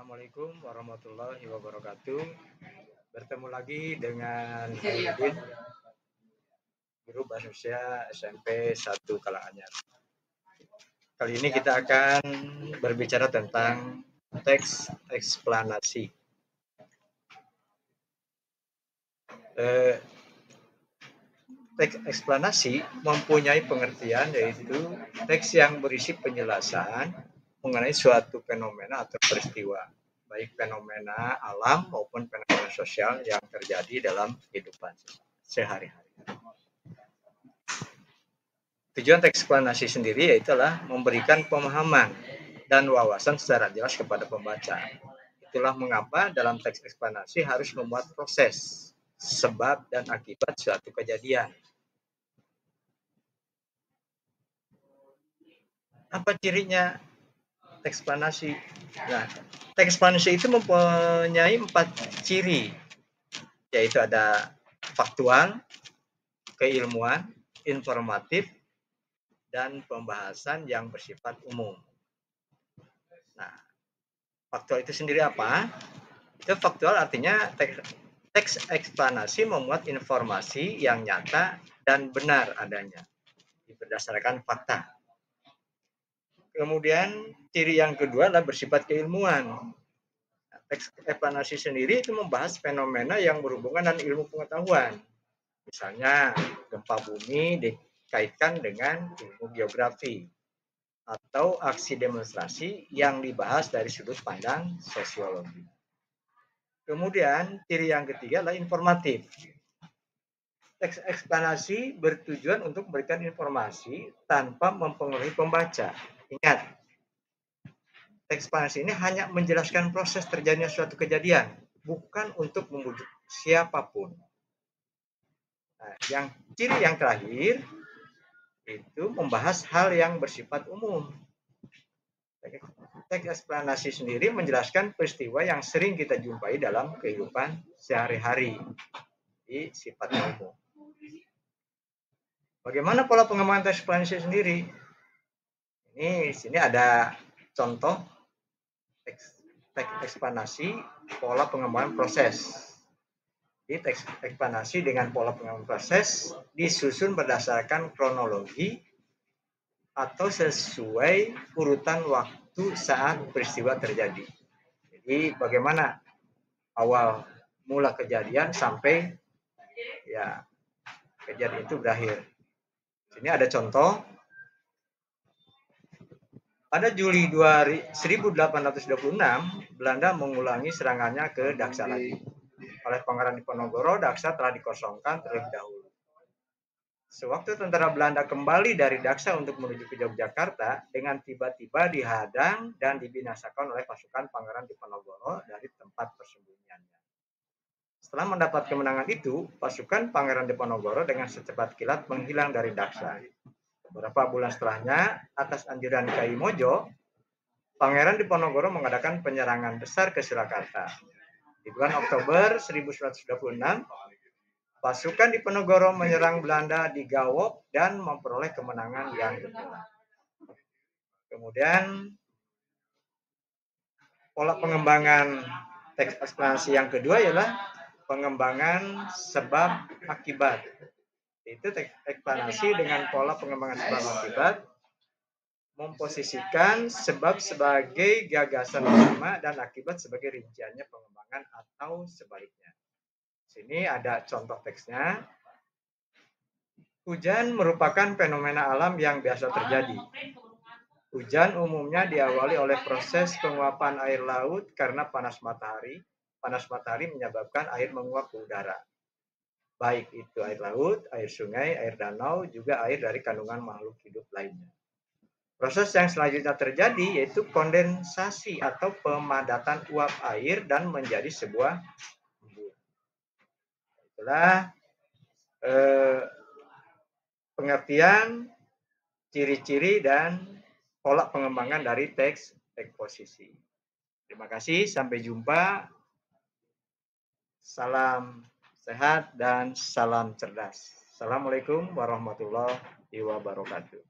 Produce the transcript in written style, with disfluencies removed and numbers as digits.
Assalamualaikum warahmatullahi wabarakatuh. Bertemu lagi dengan Hairudin, guru bahasa Indonesia SMP 1 Karanganyar. Kali ini kita akan berbicara tentang teks eksplanasi. Teks eksplanasi mempunyai pengertian yaitu teks yang berisi penjelasan mengenai suatu fenomena atau peristiwa, baik fenomena alam maupun fenomena sosial yang terjadi dalam kehidupan sehari-hari. Tujuan teks eksplanasi sendiri ialah memberikan pemahaman dan wawasan secara jelas kepada pembaca. Itulah mengapa dalam teks eksplanasi harus memuat proses, sebab dan akibat suatu kejadian. Apa cirinya teks eksplanasi? Nah, teks eksplanasi itu mempunyai 4 ciri, yaitu ada faktual, keilmuan, informatif, dan pembahasan yang bersifat umum. Nah, faktual itu sendiri apa? Itu faktual artinya teks eksplanasi memuat informasi yang nyata dan benar adanya, berdasarkan fakta. Kemudian ciri yang kedua adalah bersifat keilmuan. Teks eksplanasi sendiri itu membahas fenomena yang berhubungan dengan ilmu pengetahuan. Misalnya gempa bumi dikaitkan dengan ilmu geografi atau aksi demonstrasi yang dibahas dari sudut pandang sosiologi. Kemudian ciri yang ketiga adalah informatif. Teks eksplanasi bertujuan untuk memberikan informasi tanpa mempengaruhi pembaca. Ingat, teks eksplanasi ini hanya menjelaskan proses terjadinya suatu kejadian, bukan untuk membujuk siapapun. Nah, ciri yang terakhir itu membahas hal yang bersifat umum. Teks eksplanasi sendiri menjelaskan peristiwa yang sering kita jumpai dalam kehidupan sehari-hari di sifatnya umum. Bagaimana pola pengembangan teks eksplanasi sendiri? Ini sini ada contoh teks eksplanasi pola pengembangan proses. Di teks eksplanasi dengan pola pengembangan proses disusun berdasarkan kronologi atau sesuai urutan waktu saat peristiwa terjadi. Jadi bagaimana awal mula kejadian sampai ya kejadian itu berakhir. Sini ada contoh. Pada Juli 1826, Belanda mengulangi serangannya ke Daksa lagi. Oleh Pangeran Diponegoro, Daksa telah dikosongkan terlebih dahulu. Sewaktu tentara Belanda kembali dari Daksa untuk menuju ke Yogyakarta, dengan tiba-tiba dihadang dan dibinasakan oleh pasukan Pangeran Diponegoro dari tempat persembunyiannya. Setelah mendapat kemenangan itu, pasukan Pangeran Diponegoro dengan secepat kilat menghilang dari Daksa. Beberapa bulan setelahnya, atas anjuran Kyai Mojo, Pangeran Diponegoro mengadakan penyerangan besar ke Surakarta. Di bulan Oktober 1926, pasukan Diponegoro menyerang Belanda di Gawok dan memperoleh kemenangan yang gemilang. Kemudian, pola pengembangan teks eksplanasi yang kedua ialah pengembangan sebab akibat. Itu teks eksplanasi dengan pola pengembangan sebab akibat memposisikan sebab sebagai gagasan utama dan akibat sebagai rinciannya pengembangan atau sebaliknya. Sini ada contoh teksnya. Hujan merupakan fenomena alam yang biasa terjadi. Hujan umumnya diawali oleh proses penguapan air laut karena panas matahari. Panas matahari menyebabkan air menguap ke udara. Baik itu air laut, air sungai, air danau, juga air dari kandungan makhluk hidup lainnya. Proses yang selanjutnya terjadi yaitu kondensasi atau pemadatan uap air dan menjadi sebuah embun. Itulah pengertian, ciri-ciri, dan pola pengembangan dari teks eksposisi. Terima kasih, sampai jumpa. Salam sehat dan salam cerdas. Assalamualaikum warahmatullahi wabarakatuh.